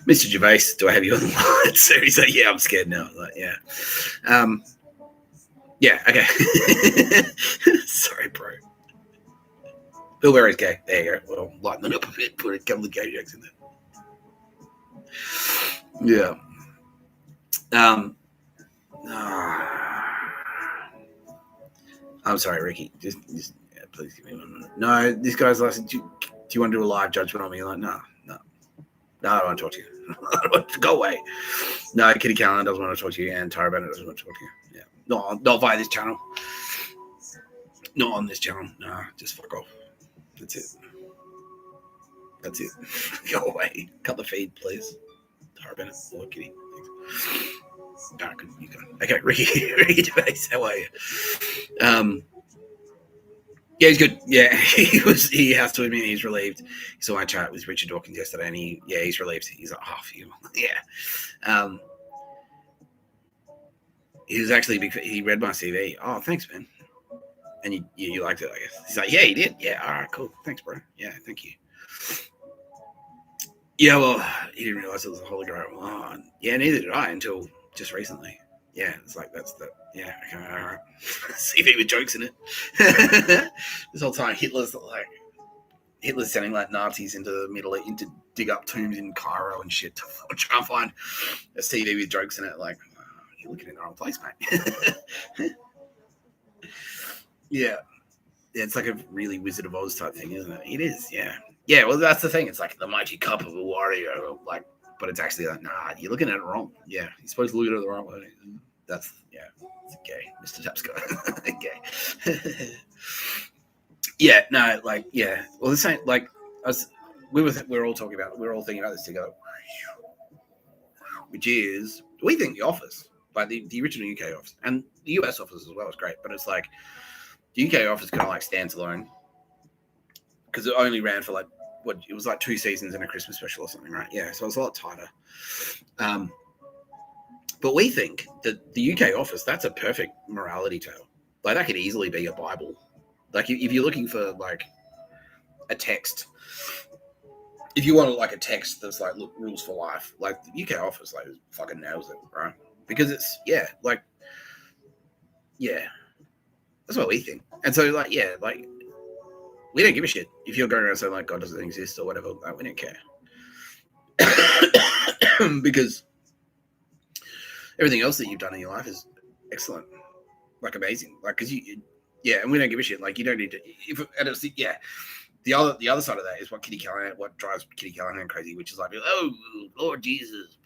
Mr. Gervais, do I have you on the line? So he's like, yeah, I'm scared now. I'm like, yeah. Yeah, okay. Sorry, bro. Bill Berry's gay. There you go. Well, lighten it up a bit. Put a couple of gay jokes in there. Yeah. I'm sorry, Ricky. Just please give me 1 minute. No, this guy's like, do you want to do a live judgment on me? Like, no, I don't want to talk to you. I don't want to go away. No, Kitty Callan doesn't want to talk to you, and Tara Bennett doesn't want to talk to you. Yeah, not via this channel. Not on this channel. No, just fuck off. That's it. Go away. Cut the feed, please. Tara Bennett or Kitty. Thanks. You go. Okay, Ricky Gervais, how are you? Yeah, he's good. Yeah, he has to admit he's relieved. He saw my chat with Richard Dawkins yesterday, and he's relieved. He's like, oh, phew. Yeah. He was actually big. He read my CV. Oh, thanks, man. And you liked it, I guess. He's like, yeah, he did. Yeah, all right, cool. Thanks, bro. Yeah, thank you. Yeah, well, he didn't realize it was a Holy Grail. Oh, yeah, neither did I until just recently. Yeah, it's like that's the okay, all right. CV with jokes in it. This whole time, Hitler's sending like Nazis into the Middle East to dig up tombs in Cairo and shit to try and find a CV with jokes in it. Like, you're looking in the wrong place, mate. Yeah, it's like a really Wizard of Oz type thing, isn't it? It is, yeah. Yeah, well, that's the thing. It's like the mighty cup of a warrior, like, but it's actually like, nah, you're looking at it wrong. Yeah, you're supposed to look at it the wrong way. That's, yeah, it's gay, Mr. Tapscott. Gay. Yeah, no, like, yeah. Well, this ain't like we were all thinking about this together, which is we think The Office, like the original UK Office and the US Office as well is great, but it's like the UK Office kind of like stands alone because it only ran for like it was like 2 seasons and a Christmas special or something, right? Yeah, so it's a lot tighter. But we think that the UK Office, that's a perfect morality tale. Like that could easily be a Bible. Like if you're looking for like a text, if you want like a text that's like rules for life, like the UK Office like fucking nails it, right? Because it's that's what we think. And so like we don't give a shit if you're going around saying like God doesn't exist or whatever. Like, we don't care because everything else that you've done in your life is excellent, like amazing, like because and we don't give a shit. Like you don't need to. The other side of that is what drives Kitty Callahan crazy, which is like, oh Lord Jesus,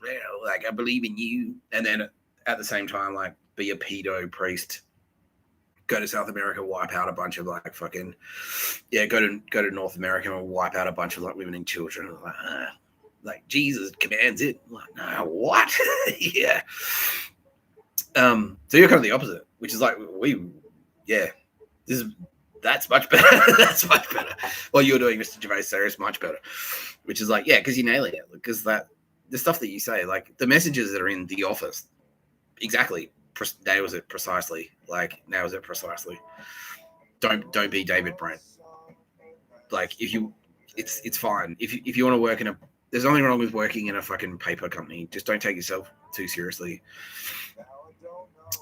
like I believe in you, and then at the same time like be a pedo priest, go to South America, wipe out a bunch of like fucking go to North America and wipe out a bunch of like women and children. Like Jesus commands it. I'm like, no, what? Yeah. So you're kind of the opposite, which is like that's much better. That's much better. What you're doing, Mr. Gervais, there is much better. Which is like, because you're nailing it. Because the stuff that you say, like the messages that are in The Office, exactly nails it precisely. Don't be David Brent. Like it's fine if you want to work in there's nothing wrong with working in a fucking paper company. Just don't take yourself too seriously.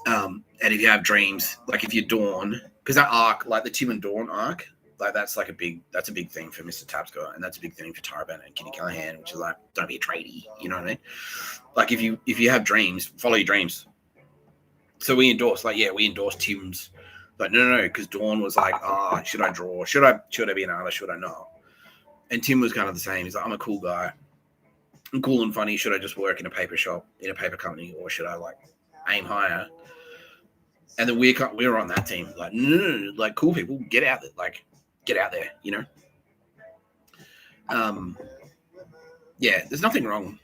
And if you have dreams, like if you're Dawn, because that arc, like the Tim and Dawn arc, like that's a big thing for Mr. Tapscott, and that's a big thing for Tara Bennett and Kitty Callahan, which is like, don't be a tradie, you know what I mean? Like if you have dreams, follow your dreams. So we endorse Tim's. Like no, because Dawn was like, should I draw? Should I be an artist? Should I not? And Tim was kind of the same. He's like, I'm a cool guy. I'm cool and funny. Should I just work in a paper shop, in a paper company, or should I like aim higher? And then we're on that team. Like, no, like cool people, get out there. Like, get out there, you know? There's nothing wrong.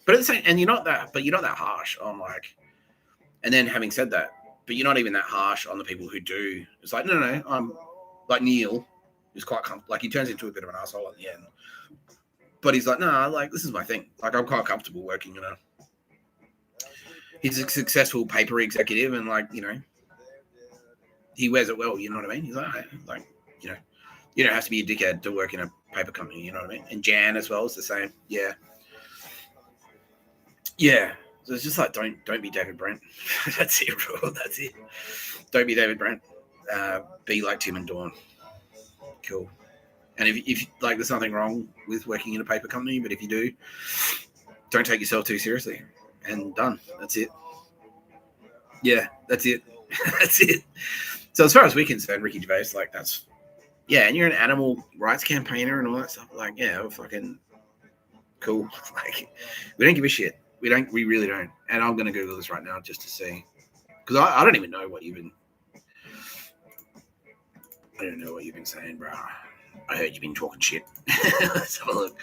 But at the same, and you're not that harsh on like, and then having said that, but you're not even that harsh on the people who do. It's like, no, I'm like Neil is quite like he turns into a bit of an asshole at the end. But he's like, no, like this is my thing. Like I'm quite comfortable working in he's a successful paper executive and like, you know, he wears it well, you know what I mean? He's like, you know, you don't have to be a dickhead to work in a paper company, you know what I mean? And Jan as well is the same. Yeah. Yeah. So it's just like don't be David Brent. That's it, bro. That's it. Don't be David Brent. Be like Tim and Dawn. Cool. And if like there's nothing wrong with working in a paper company, but if you do, don't take yourself too seriously. And done. That's it. Yeah, that's it. That's it. So as far as we're concerned, Ricky Gervais, like that's and you're an animal rights campaigner and all that stuff. Like, yeah, we're fucking cool. Like, we don't give a shit. We really don't. And I'm gonna Google this right now just to see, because I don't even know what you've been. I don't know what you've been saying, bro. I heard you've been talking shit. Let's have a look.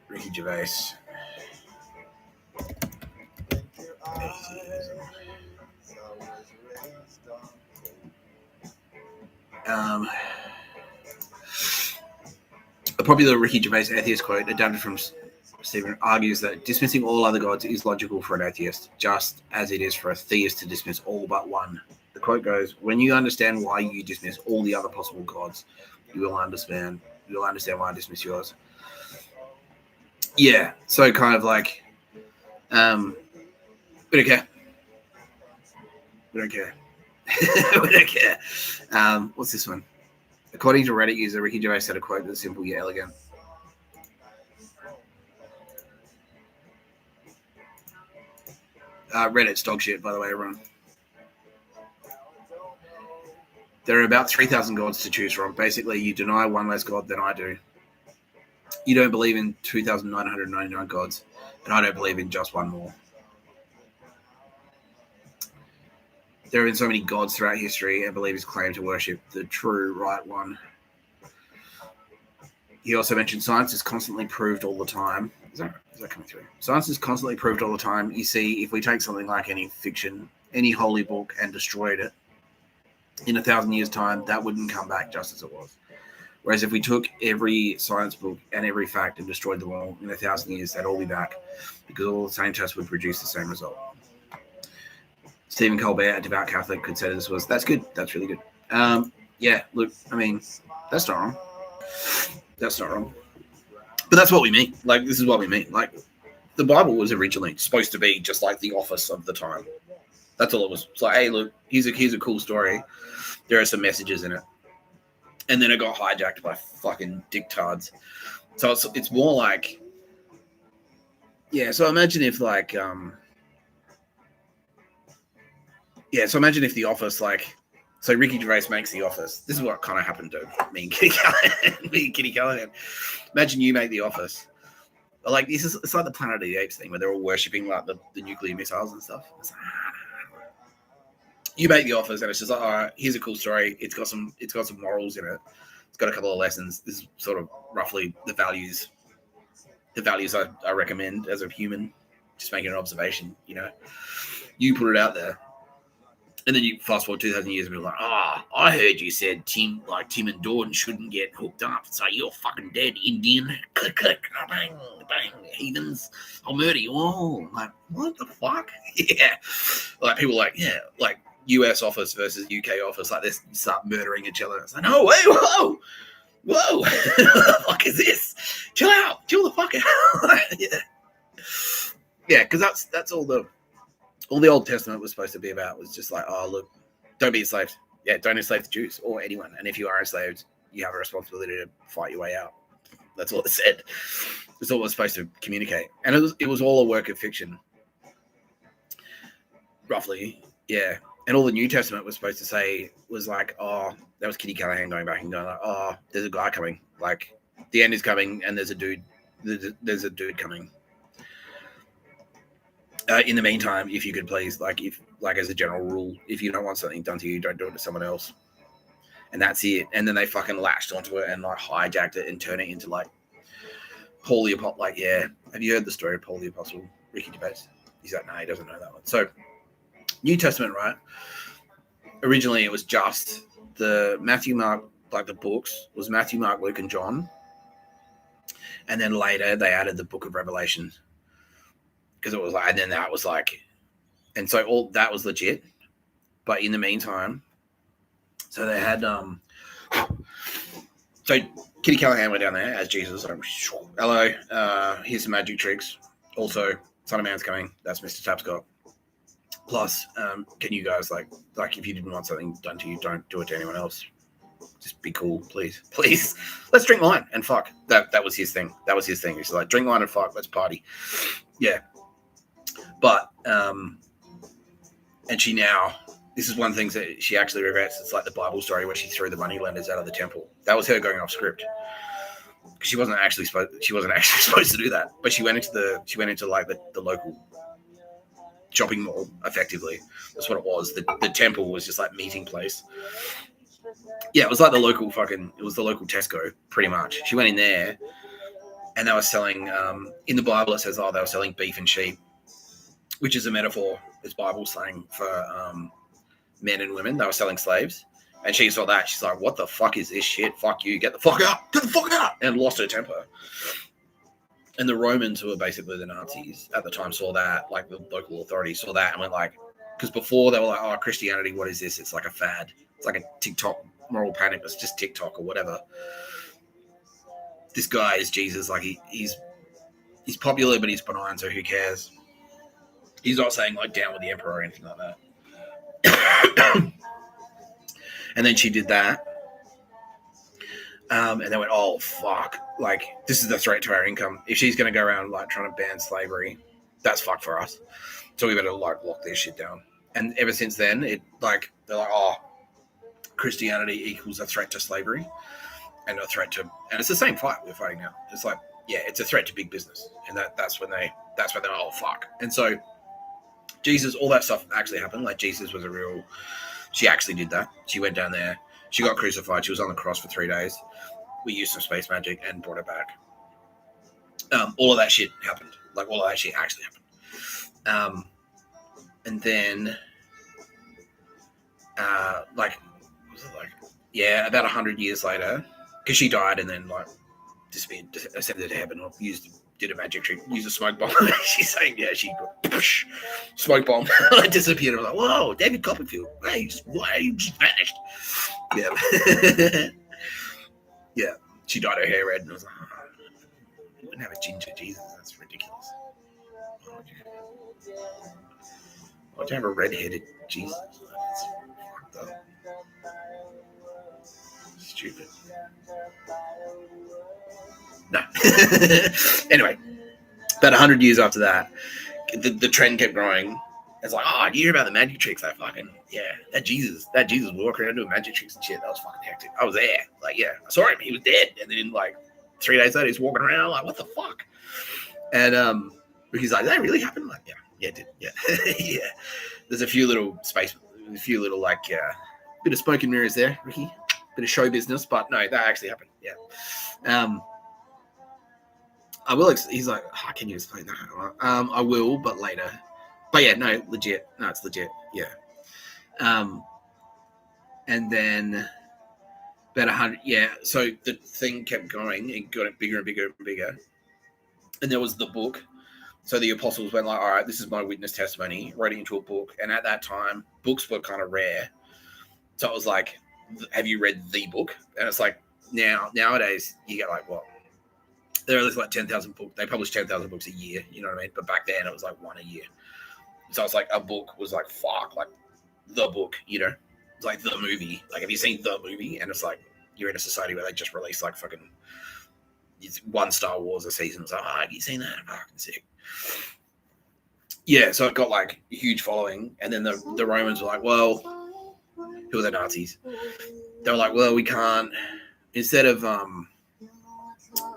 Ricky Gervais. Atheism. A popular Ricky Gervais atheist quote adapted from Stephen argues that dismissing all other gods is logical for an atheist, just as it is for a theist to dismiss all but one. The quote goes, "When you understand why you dismiss all the other possible gods, you will understand why I dismiss yours." Yeah, so kind of like, we don't care. We don't care. We don't care. What's this one? According to Reddit user, Ricky Gervais said a quote that's simple yet elegant. Reddit's dog shit, by the way, everyone. There are about 3,000 gods to choose from. Basically, you deny one less god than I do. You don't believe in 2,999 gods, and I don't believe in just one more. There have been so many gods throughout history, and believers claim to worship the true right one. He also mentioned science is constantly proved all the time. Is that coming through? Science is constantly proved all the time. You see, if we take something like any fiction, any holy book, and destroyed it, in 1,000 years' time, that wouldn't come back just as it was. Whereas if we took every science book and every fact and destroyed them all in 1,000 years, they'd all be back, because all the same tests would produce the same result. Stephen Colbert, a devout Catholic, could say this was, that's good. That's really good. Yeah, look, I mean, that's not wrong. That's not wrong. But that's what we mean. Like, this is what we mean. Like, the Bible was originally supposed to be just like the office of the time. That's all it was. It's like, hey, look, here's a cool story. There are some messages in it. And then it got hijacked by fucking dictards. So it's more like, yeah, so imagine if like, so imagine if The Office, like, so Ricky Gervais makes The Office. This is what kind of happened to me and Kitty Callahan. Imagine you make The Office. Like, it's like the Planet of the Apes thing where they're all worshipping like the nuclear missiles and stuff. It's like, you make The Office and it's just like, all right, here's a cool story. It's got some morals in it. It's got a couple of lessons. This is sort of roughly the values I recommend as a human. Just making an observation, you know. You put it out there. And then you fast forward 2,000 years and be like, I heard you said Tim and Dawn shouldn't get hooked up. So you're fucking dead, Indian. Click, click, bang, bang, heathens. I'll murder you all. Like, what the fuck? Yeah. Like, people like, yeah, like US office versus UK office. Like, they start murdering each other. It's like, no, wait, whoa. What the fuck is this? Chill out. Chill the fuck out. Yeah. Yeah, because that's all the Old Testament was supposed to be about, was just like, oh, look, don't be enslaved. Yeah, don't enslave the Jews or anyone. And if you are enslaved, you have a responsibility to fight your way out. That's all it said. That's all it was supposed to communicate. And it was all a work of fiction. Roughly, yeah. And all the New Testament was supposed to say was like, oh, that was Kitty Callahan going back and going like, oh, there's a guy coming. Like, the end is coming and there's a dude coming. In the meantime, if you could please, like as a general rule, if you don't want something done to you, don't do it to someone else. And that's it. And then they fucking latched onto it and like hijacked it and turned it into like Paul the Apostle. Like, yeah. Have you heard the story of Paul the Apostle, Ricky Gervais? He's like, no, he doesn't know that one. So New Testament, right? Originally it was just the Matthew, Mark, like the books was Matthew, Mark, Luke, and John. And then later they added the book of Revelation. Because it was like, and then that was like, and so all that was legit. But in the meantime, So they had so Kitty Callahan went down there as Jesus. Like, hello, here's some magic tricks. Also, Son of Man's coming. That's Mr. Tapscott. Plus, can you guys like if you didn't want something done to you, don't do it to anyone else. Just be cool, please. Let's drink wine and fuck. That was his thing. He's like, drink wine and fuck. Let's party. Yeah. But and she now, this is one thing that she actually regrets. It's like the Bible story where she threw the moneylenders out of the temple. That was her going off script. Because she wasn't actually supposed to do that. But she went into like the local shopping mall, effectively. That's what it was. The temple was just like meeting place. Yeah, it was like the local Tesco, pretty much. She went in there and they were selling, in the Bible it says, they were selling beef and sheep, which is a metaphor, it's Bible slang for men and women. They were selling slaves. And she saw that. She's like, what the fuck is this shit? Fuck you. Get the fuck out. And lost her temper. And the Romans, who were basically the Nazis at the time, saw that, like the local authorities saw that and went like, because before they were like, oh, Christianity, what is this? It's like a fad. It's like a TikTok moral panic. It's just TikTok or whatever. This guy is Jesus. Like he's popular, but he's benign, so who cares? He's not saying like down with the emperor or anything like that. And then she did that. And they went, oh, fuck. Like, this is the threat to our income. If she's going to go around, like, trying to ban slavery, that's fuck for us. So we better, like, lock this shit down. And ever since then, they're like, oh, Christianity equals a threat to slavery and a threat to, and it's the same fight we're fighting now. It's like, yeah, it's a threat to big business. And that's when they're, oh, fuck. And so Jesus, all that stuff actually happened. Like, Jesus was she actually did that. She went down there. She got crucified. She was on the cross for 3 days. We used some space magic and brought her back. All of that shit happened. Like, all of that shit actually happened. And then, about 100 years later, because she died and then, like, disappeared, ascended to heaven, or did a magic trick, used a smoke bomb. She's saying, yeah, she smoke bomb, disappeared. I was like, whoa, David Copperfield, why you just vanished? Yeah. Yeah, she dyed her hair red, and I was like, oh, you wouldn't have a ginger Jesus, that's ridiculous. Why'd you have a red-headed Jesus? That's fucked up. Stupid. No. Anyway, about 100 years after that, the trend kept growing. It's like, oh, do you hear about the magic tricks? I fucking, yeah, that Jesus walking around doing magic tricks and shit. That was fucking hectic. I was there. Like, yeah, I saw him. He was dead. And then, like, 3 days later, he's walking around. Like, what the fuck? And he's like, did that really happen? Like, yeah, it did. Yeah. Yeah. There's a few little, like, bit of smoke and mirrors there, Ricky. Bit of show business, but no, that actually happened. Yeah. I will. He's like, oh, can you explain that? I will, but later. But yeah, no, legit. No, it's legit. Yeah. And then about 100. Yeah. So the thing kept going. It got bigger and bigger and bigger. And there was the book. So the apostles went like, all right, this is my witness testimony. Wrote it into a book. And at that time, books were kind of rare. So it was like, have you read the book? And it's like, nowadays you get like, what? There are like 10,000 books. They publish 10,000 books a year. You know what I mean? But back then it was like one a year. So it's like a book was like, fuck, like the book, you know? It's like the movie. Like, have you seen the movie? And it's like, you're in a society where they just release like fucking one Star Wars a season. It's like, oh, have you seen that? Fucking sick. Yeah, so it got like a huge following. And then the Romans were like, well, who are the Nazis? They were like, well, we can't, instead of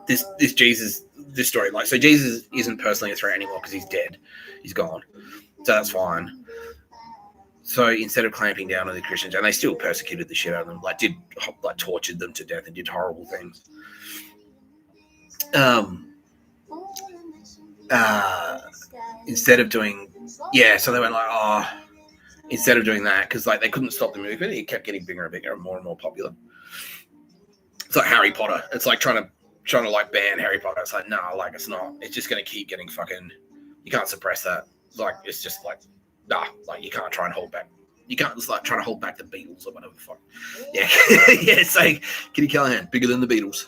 this Jesus, this story, like, so Jesus isn't personally a threat anymore because he's dead. He's gone. So that's fine. So instead of clamping down on the Christians, and they still persecuted the shit out of them, tortured them to death and did horrible things. Instead of doing, so they went like, oh, instead of doing that, because like they couldn't stop the movement, it kept getting bigger and bigger and more popular. It's like Harry Potter. It's like trying to like ban Harry Potter. It's like, nah, like it's not. It's just gonna keep getting fucking. You can't suppress that. Like it's just like, nah, like you can't try and hold back You can't just like try to hold back the Beatles or whatever the fuck. Yeah, yeah. It's like Kitty Callahan, bigger than the Beatles.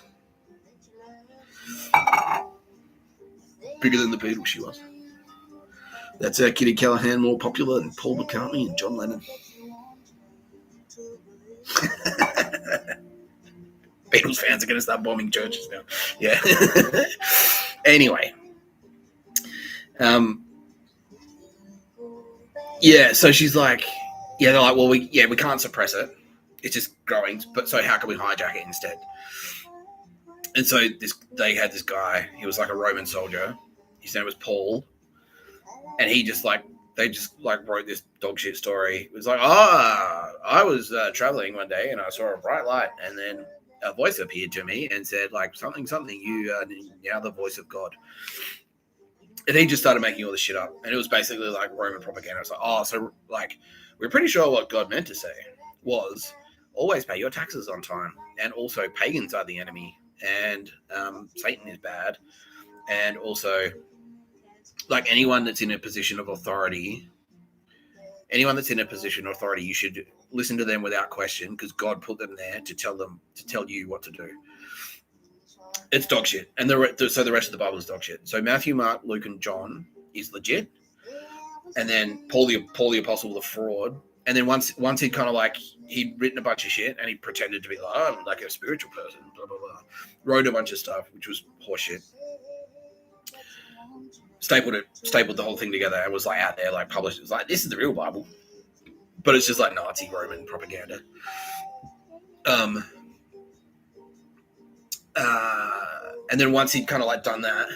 Bigger than the Beatles, she was. That's how Kitty Callahan more popular than Paul McCartney and John Lennon. Beatles fans are going to start bombing churches now. Yeah. Anyway. Yeah, so she's like, yeah, they're like, well, we can't suppress it. It's just growing. But so how can we hijack it instead? And so they had this guy. He was like a Roman soldier. His name was Paul. And he just like, they just like wrote this dog shit story. It was like, I was traveling one day and I saw a bright light, and then a voice appeared to me and said like something, you are now the voice of God. And he just started making all this shit up. And it was basically like Roman propaganda. It's like, so like, we're pretty sure what God meant to say was always pay your taxes on time. And also pagans are the enemy. And Satan is bad. And also, like, anyone that's in a position of authority, you should listen to them without question, because God put them there to tell you what to do. It's dog shit. And so the rest of the Bible is dog shit. So Matthew, Mark, Luke, and John is legit. And then Paul the Apostle, the fraud. And then once he kind of like, he'd written a bunch of shit and he pretended to be like, I'm like a spiritual person, blah, blah, blah. Wrote a bunch of stuff, which was horseshit. Stapled the whole thing together and was like out there, like published. It was like, this is the real Bible. But it's just like Nazi Roman propaganda. And then once he'd kind of like done that,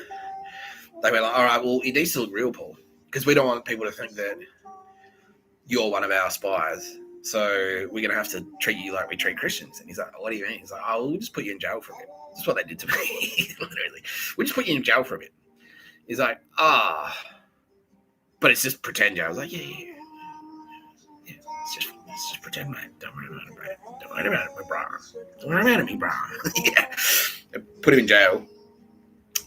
they were like, all right, well, it needs to look real, Paul, because we don't want people to think that you're one of our spies. So we're going to have to treat you like we treat Christians. And he's like, what do you mean? He's like, we'll just put you in jail for a bit. That's what they did to me. Literally. We'll just put you in jail for a bit. He's like, but it's just pretend jail. I was like, yeah. It's just pretend, mate. Don't worry about it, bro. Don't worry about it, bro. Don't worry about me, bro. Yeah. Put him in jail.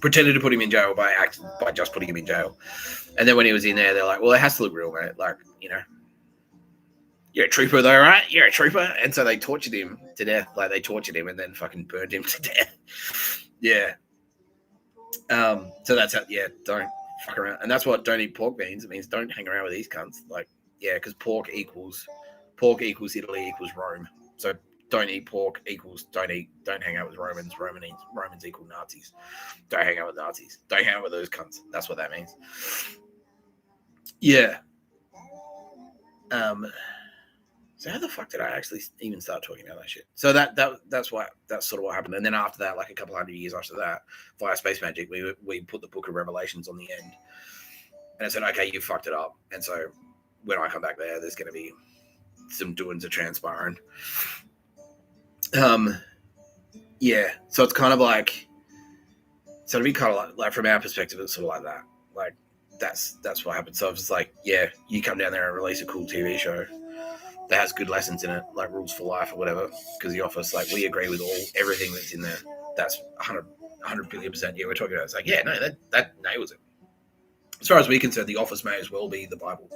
Pretended to put him in jail by just putting him in jail. And then when he was in there, they're like, well, it has to look real, mate. Like, you know, you're a trooper though, right? You're a trooper. And so they tortured him to death. Like, they tortured him and then fucking burned him to death. Yeah. So that's how, yeah, don't fuck around. And that's what don't eat pork means. It means don't hang around with these cunts. Like, yeah, because pork equals Italy equals Rome. So don't eat pork equals don't hang out with Romans. Romans equal Nazis. Don't hang out with Nazis. Don't hang out with those cunts. That's what that means. Yeah. So how the fuck did I actually even start talking about that shit? So that's sort of what happened. And then after that, like a couple hundred years after that, via space magic, we put the Book of Revelations on the end. And I said, okay, you fucked it up. And so when I come back there's going to be some doings are transpiring. Yeah. So it's kind of like, so to be kind of like from our perspective, it's sort of like that. Like that's what happened. So it's like, yeah, you come down there and release a cool TV show that has good lessons in it, like Rules for Life or whatever. Because The Office, like, we agree with everything that's in there. That's 100 billion%. Yeah, we're talking about it. It's like, yeah, no, that nails it. As far as we're concerned, The Office may as well be the Bible,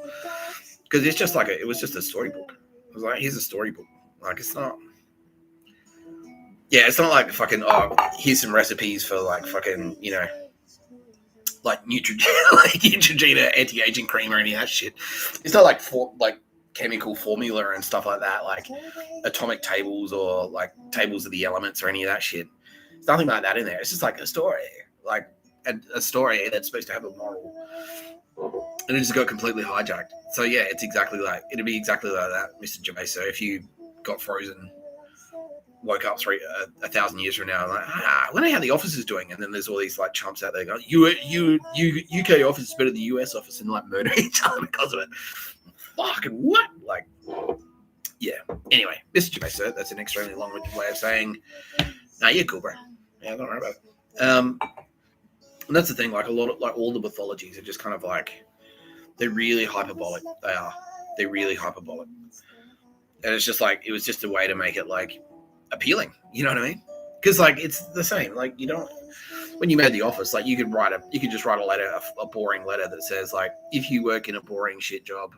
because it's just like it was just a storybook. It was like, here's a storybook. Like, it's not. Yeah, it's not like fucking. Here's some recipes for like fucking, you know, like Neutrogena anti-aging cream or any of that shit. It's not like chemical formula and stuff like that, like atomic tables or like tables of the elements or any of that shit. There's nothing like that in there. It's just like a story, like a story that's supposed to have a moral, and it just got completely hijacked. So yeah, it'd be exactly like that, Mr. Gervais. So if you got frozen, woke up 1,000 years from now, like, I wonder how the office is doing, and then there's all these like chumps out there going, UK office is better than the US office, and like murder each other because of it. Fucking what? Like, yeah. Anyway, Mr. Gervais, sir, that's an extremely long-winded way of saying, nah, you're cool, bro. Yeah, don't worry about it. And that's the thing, like all the mythologies are just kind of like, they're really hyperbolic. They're really hyperbolic. And it's just like, it was just a way to make it like appealing. You know what I mean? Because like, it's the same. Like, you don't, when you made The Office, like you could just write a letter, a boring letter that says like, if you work in a boring shit job,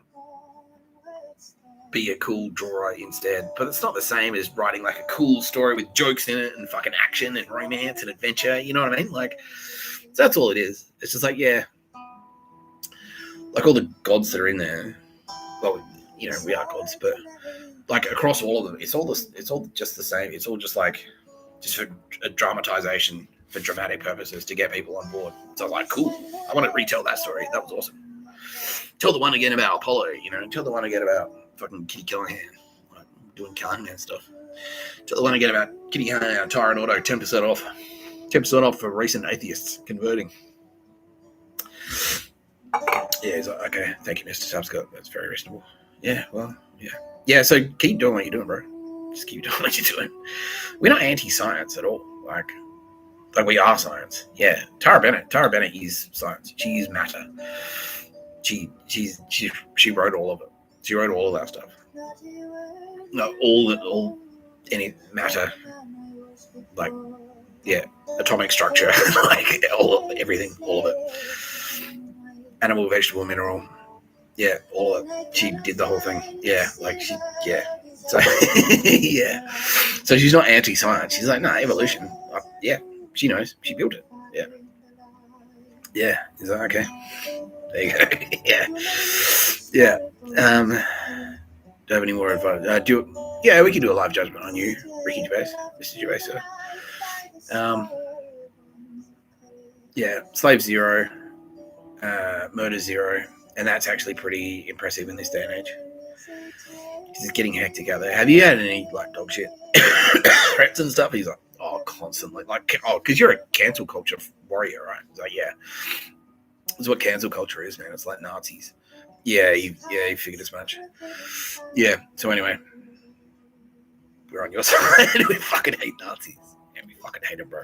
be a cool drawer instead. But it's not the same as writing like a cool story with jokes in it and fucking action and romance and adventure. You know what I mean? Like, so that's all it is. It's just like, yeah, like all the gods that are in there. Well, you know, we are gods, but like across all of them, it's all just the same. It's all just like, just for a dramatization for dramatic purposes to get people on board. So I was like, cool. I want to retell that story. That was awesome. Tell the one again about Apollo, you know. Tell the one again about fucking Kitty Callahan, like doing Callahan stuff. Tell the one again about Kitty Callahan, Tire and Auto, 10% off. 10% off for recent atheists converting. Yeah, he's like, okay, thank you, Mr. Tapscott. That's very reasonable. Yeah, well, yeah. Yeah, so keep doing what you're doing, bro. Just keep doing what you're doing. We're not anti-science at all. Like we are science. Yeah. Tara Bennett is science. She is matter. She wrote all of it. She wrote all of that stuff. No, all any matter, like, yeah, atomic structure, like everything, all of it. Animal, vegetable, mineral, yeah, all of it. She did the whole thing. Yeah, like yeah. So yeah. So she's not anti-science. She's like, no, evolution. Yeah, she knows. She built it. Yeah. Yeah. He's like, okay. There you go. Yeah. Yeah. Do you have any more advice? Yeah, we can do a live judgment on you, Ricky Gervais, Mr. Gervais, sir. Yeah, slave 0, murder 0, and that's actually pretty impressive in this day and age. He's getting hectic out there. Have you had any like dog shit threats and stuff? He's like, oh, constantly, like, oh, because you're a cancel culture warrior, right? He's like, yeah, that's what cancel culture is, man. It's like Nazis. Yeah, he figured as much. Yeah. So anyway, we're on your side. We fucking hate Nazis. Yeah, we fucking hate them, bro.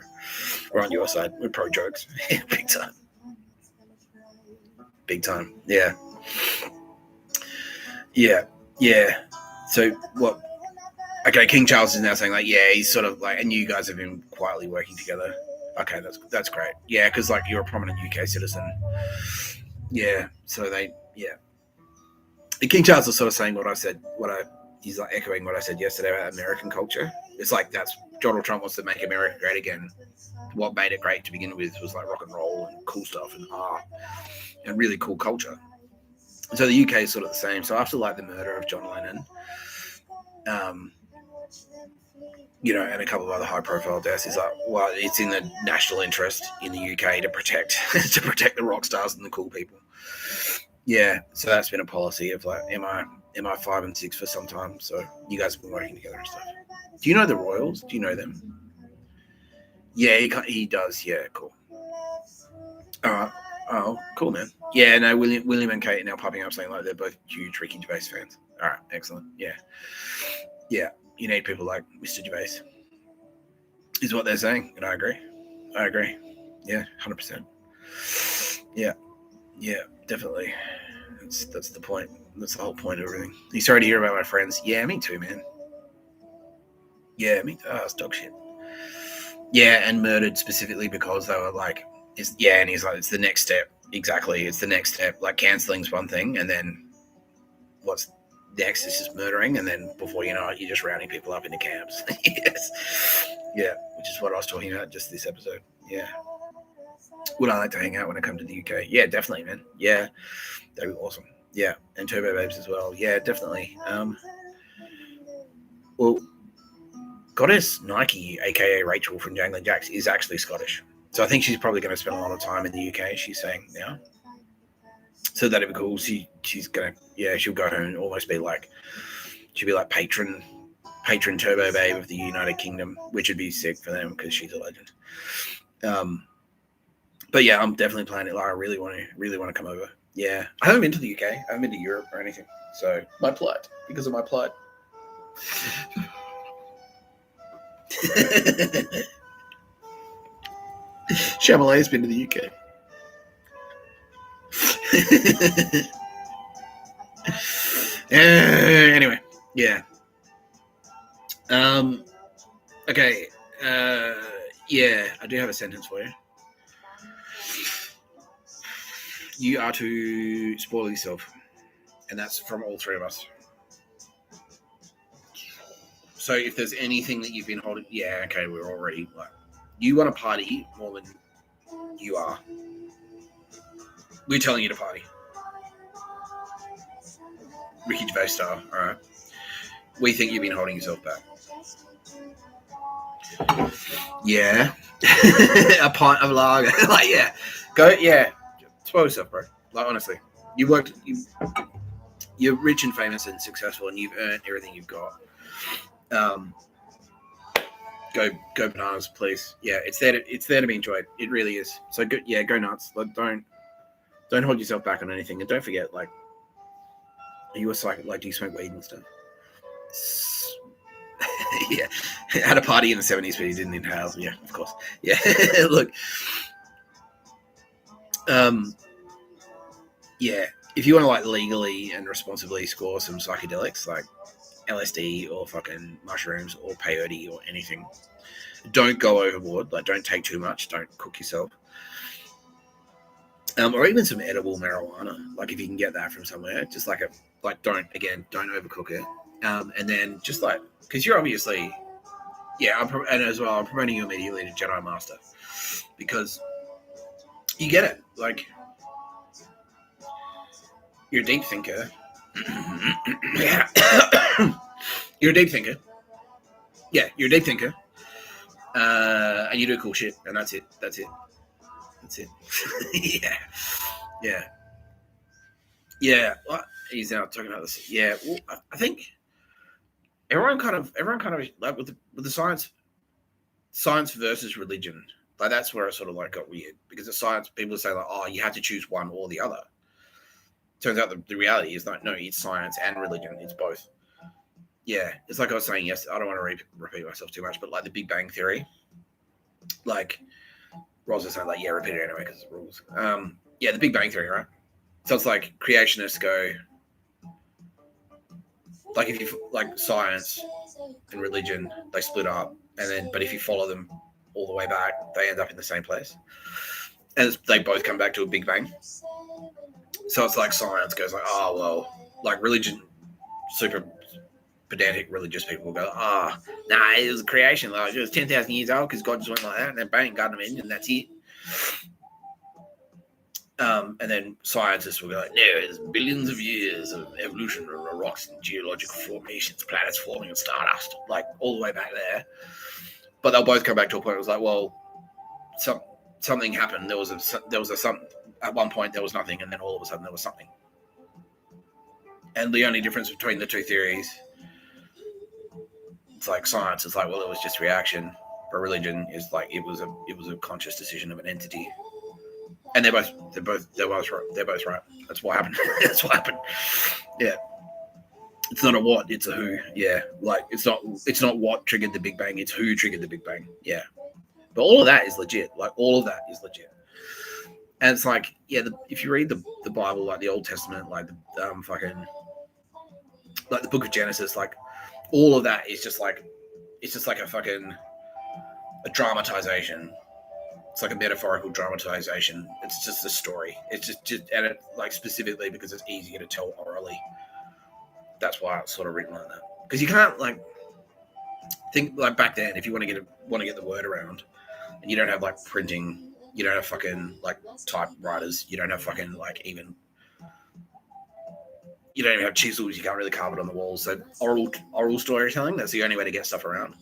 We're on your side. We're pro jokes. Big time. Big time. Yeah. Yeah. Yeah. So what? Okay, King Charles is now saying like, yeah, he's sort of like, and you guys have been quietly working together. Okay, that's great. Yeah, because like you're a prominent UK citizen. Yeah. So yeah. King Charles is sort of saying what I said. He's like echoing what I said yesterday about American culture. It's like that's Donald Trump wants to make America great again. What made it great to begin with was like rock and roll and cool stuff and art and really cool culture. So the UK is sort of the same. So after like the murder of John Lennon, you know, and a couple of other high-profile deaths, is like, well, it's in the national interest in the UK to protect the rock stars and the cool people. Yeah, so that's been a policy of like MI5 and 6 for some time. So you guys have been working together and stuff. Do you know the Royals? Do you know them? Yeah, he does. Yeah, cool. All right. Oh, cool, man. Yeah, no, William and Kate are now popping up saying like they're both huge Ricky Gervais fans. All right, excellent. Yeah. Yeah, you need people like Mr. Gervais, is what they're saying, and I agree. Yeah, 100%. Yeah, definitely. That's the point. That's the whole point of everything. You sorry to hear about my friends? Yeah, me too, man. Yeah, me too. Oh, it's dog shit. Yeah, and murdered specifically because they were like, and he's like, it's the next step. Exactly, it's the next step. Like canceling's one thing, and then what's next is just murdering, and then before you know it, you're just rounding people up into camps. Yes. Yeah, which is what I was talking about just this episode. Yeah. Would I like to hang out when I come to the UK? Yeah, definitely, man. Yeah, that'd be awesome. Yeah, and Turbo Babes as well. Yeah, definitely. Well, Goddess Nike, aka Rachel from Jangling Jacks, is actually Scottish. So I think she's probably going to spend a lot of time in the UK, she's saying now. So that'd be cool. She's going to, she'll go home and almost be like, she'll be like patron Turbo Babe of the United Kingdom, which would be sick for them because she's a legend. But yeah, I'm definitely planning. Like, I really want to come over. Yeah, I haven't been to the UK. I haven't been to Europe or anything. So because of my plight. Chamelet's been to the UK. Anyway, yeah. Okay. Yeah, I do have a sentence for you. You are to spoil yourself, and that's from all three of us. So if there's anything that you've been holding, yeah, okay, we're already like, you want to party more than you are. We're telling you to party. Ricky Gervais style, all right. We think you've been holding yourself back. Yeah. A pint of lager. Like, yeah. Go, yeah. Spoil yourself, bro. Like, honestly. You're rich and famous and successful and you've earned everything you've got. Go bananas, please. Yeah, it's there to be enjoyed. It really is. So go nuts. Like, don't hold yourself back on anything. And don't forget, like, are you a psychic? Like, do you smoke weed and stuff? Yeah, had a party in the 70s, but he didn't inhale. Yeah, of course. Yeah, look. Yeah, if you want to like legally and responsibly score some psychedelics like LSD or fucking mushrooms or peyote or anything, don't go overboard. Like, don't take too much. Don't cook yourself. Or even some edible marijuana. Like, if you can get that from somewhere, just don't overcook it. And then just like, because you're obviously, yeah, and as well, I'm promoting you immediately to Jedi Master because you get it. Like, you're a deep thinker. Yeah. You're a deep thinker. Yeah, you're a deep thinker. And you do cool shit, and that's it. Yeah. Well, he's now talking about this. Yeah, well, I think everyone kind of like with the science versus religion. Like, that's where it sort of like got weird because the science people say like, oh, you have to choose one or the other. Turns out the reality is like, no, it's science and religion. It's both. Yeah, it's like I was saying yesterday. I don't want to repeat myself too much, but like the Big Bang Theory, like Ross was saying, like, yeah, repeat it anyway because it's rules. Yeah, the Big Bang Theory, right? So it's like creationists go, like, if you like science and religion, they split up, and then but if you follow them all the way back, they end up in the same place, and they both come back to a Big Bang. So it's like science goes like, oh well, like religion, super pedantic religious people will go, nah, it was a creation, like it was 10,000 years old because God just went like that, and then bang, got them in, and that's it. And then scientists will go like, no, it's billions of years of evolution of rocks and geological formations, planets forming and stardust, like all the way back there. But they'll both come back to a point where it was like, well, something happened. There was something. At one point there was nothing, and then all of a sudden there was something. And the only difference between the two theories, it's like science is like, well, it was just reaction, but religion is like it was a conscious decision of an entity. And they're both right. That's what happened. That's what happened. Yeah. It's not a what, it's a who. Yeah. Like it's not what triggered the Big Bang, it's who triggered the Big Bang. Yeah. But all of that is legit. Like all of that is legit. And it's like, yeah, if you read the Bible, like the Old Testament, like the fucking like the Book of Genesis, like all of that is just like a fucking a dramatization. It's like a metaphorical dramatization. It's just a story. It's just and it like specifically because it's easier to tell orally. That's why it's sort of written like that. Because you can't like think like back then if you want to get the word around, and you don't have like printing, you don't have fucking like typewriters, you don't have fucking like even. You don't even have chisels. You can't really carve it on the walls. So oral storytelling, that's the only way to get stuff around.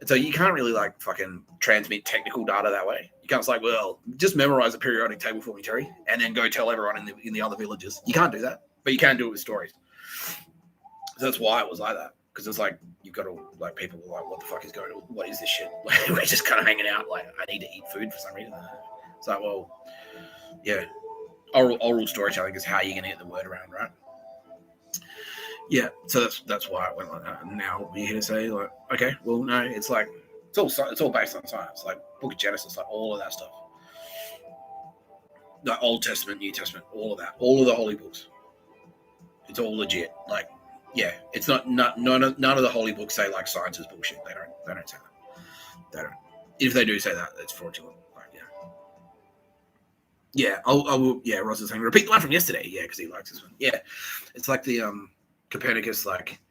And so you can't really like fucking transmit technical data that way. You can't say, well, just memorize a periodic table for me, Terry, and then go tell everyone in the other villages. You can't do that, but you can do it with stories. So that's why it was like that. Because it's like you've got to like people are like, what the fuck is going on? What is this shit? We're just kind of hanging out. Like I need to eat food for some reason. It's like, well, yeah, oral storytelling is how you're gonna get the word around, right? Yeah, so that's why it went like that. And now we're here to say like, okay, well, no, it's like it's all based on science, like Book of Genesis, like all of that stuff, the Old Testament, New Testament, all of that, all of the holy books. It's all legit. Like, yeah, it's not none of the holy books say like science is bullshit. They don't say that. They don't. If they do say that, it's fraudulent. Like, yeah, I will. Yeah, Ross is saying repeat the one from yesterday. Yeah, because he likes this one. Yeah, it's like the Copernicus, like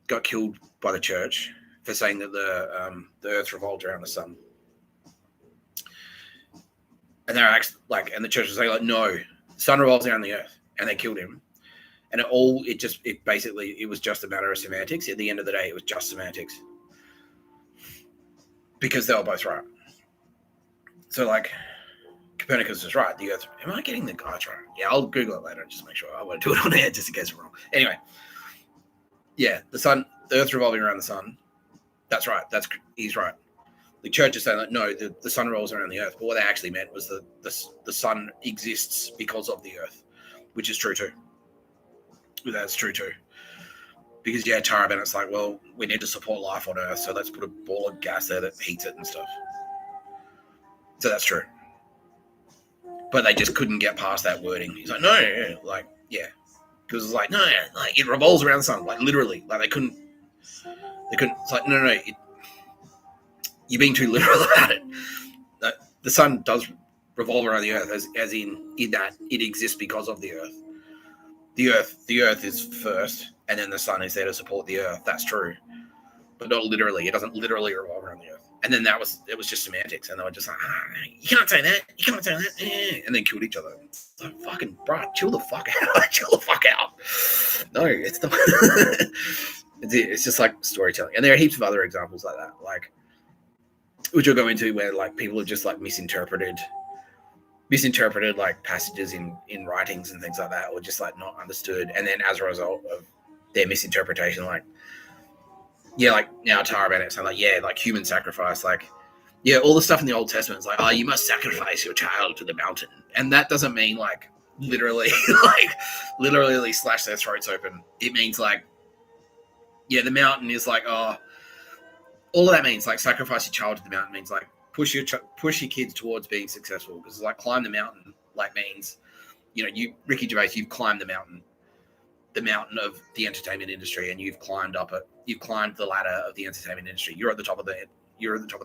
got killed by the church for saying that the earth revolved around the sun. And they're actually like, and the church was saying like, no, the sun revolves around the earth, and they killed him. And it was just a matter of semantics. At the end of the day, it was just semantics because they were both right. So like, Copernicus is right. The earth. Am I getting the guys right? Yeah, I'll Google it later just to make sure. I won't do it on air just in case I'm wrong. Anyway, yeah, the earth's revolving around the sun. That's right. He's right. The church is saying that no, the sun rolls around the earth. But what they actually meant was the sun exists because of the earth, which is true too. That's true too. Because yeah, Tara Bennett's like, well, we need to support life on Earth, so let's put a ball of gas there that heats it and stuff. So that's true. But they just couldn't get past that wording. He's like, no, like, yeah. Because it's like, no, like it revolves around the sun, like literally. Like they couldn't, it's like, no, you're being too literal about it. The sun does revolve around the earth as in that it exists because of the earth. The earth is first, and then the sun is there to support the earth. That's true, but not literally. It doesn't literally revolve around the earth. And then it was just semantics, and they were just like, you can't say that, you can't say that, and then killed each other. It's like, fucking, bro, chill the fuck out, chill the fuck out. No, it's not. It's just like storytelling, and there are heaps of other examples like that, like which we'll go into where like people have just like misinterpreted like passages in writings and things like that, or just like not understood, and then as a result of their misinterpretation, like now Tara Bennett saying like, yeah, like human sacrifice, like yeah, all the stuff in the Old Testament is like, oh, you must sacrifice your child to the mountain, and that doesn't mean like literally literally slash their throats open. It means like, yeah, the mountain is like, oh, all of that means like sacrifice your child to the mountain means like push your kids towards being successful, because like climb the mountain like means, Ricky Gervais, you've climbed the mountain of the entertainment industry, and you've climbed the ladder of the entertainment industry. You're at the top of the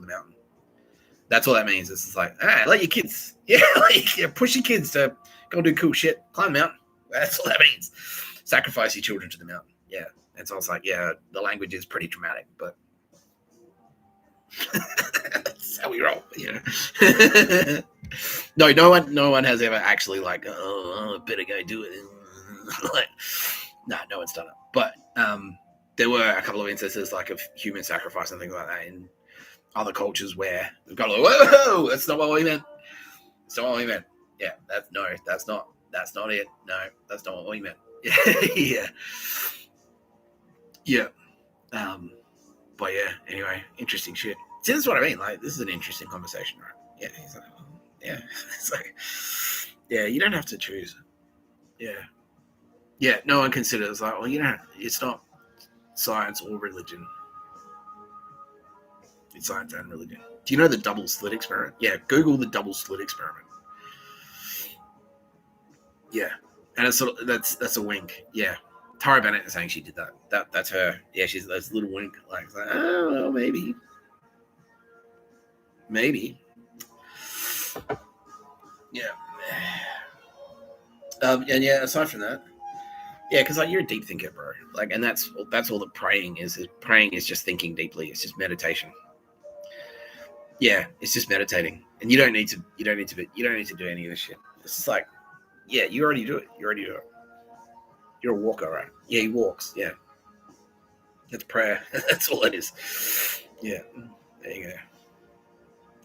mountain. That's all that means. It's just like, let your kids, push your kids to go do cool shit, climb the mountain. That's all that means. Sacrifice your children to the mountain. Yeah. And so it's like, yeah, the language is pretty dramatic, but that's how we roll, No one has ever actually like, oh, better go do it. Like, no one's done it. But there were a couple of instances like of human sacrifice and things like that in other cultures where we've got like, whoa, that's not what we meant. That's not what we meant. Yeah, that's not it. No, that's not what we meant. Yeah. But yeah, anyway, interesting shit. See, this is what I mean. Like, this is an interesting conversation, right? Yeah. He's like, yeah. It's like, yeah, you don't have to choose. Yeah. Yeah, no one considers like, well, it's not science or religion. It's science and religion. Do you know the double slit experiment? Yeah, Google the double slit experiment. Yeah. And it's sort of, that's a wink. Yeah. Tara Bennett is saying she did that. That's her. Yeah, that's a little wink. Like, oh, well, maybe. Yeah. And yeah, aside from that, yeah, because like you're a deep thinker, bro. Like, and that's all that praying is. Praying is just thinking deeply. It's just meditation. Yeah, it's just meditating, and you don't need to do any of this shit. It's just like, yeah, you already do it. You're a walker, right? Yeah, he walks. Yeah. That's prayer. That's all it is. Yeah. There you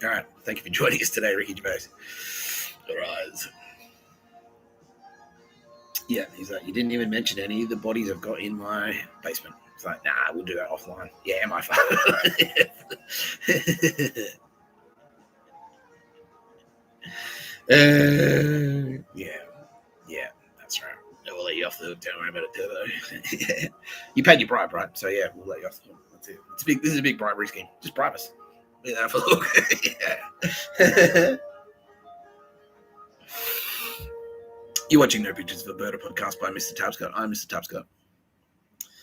go. All right. Thank you for joining us today, Ricky Gervais. All right. Yeah, he's like, you didn't even mention any of the bodies I've got in my basement. It's like, nah, we'll do that offline. Yeah, my phone. Yeah, that's right. We'll let you off the hook. Don't worry about it, though. Yeah. You paid your bribe, right? So yeah, we'll let you off the hook. That's it. This is a big bribery scheme. Just bribe us. Leave that for the hook. Yeah. You're watching No Pictures of a Bird, a podcast by Mr. Tapscott. I'm Mr. Tapscott.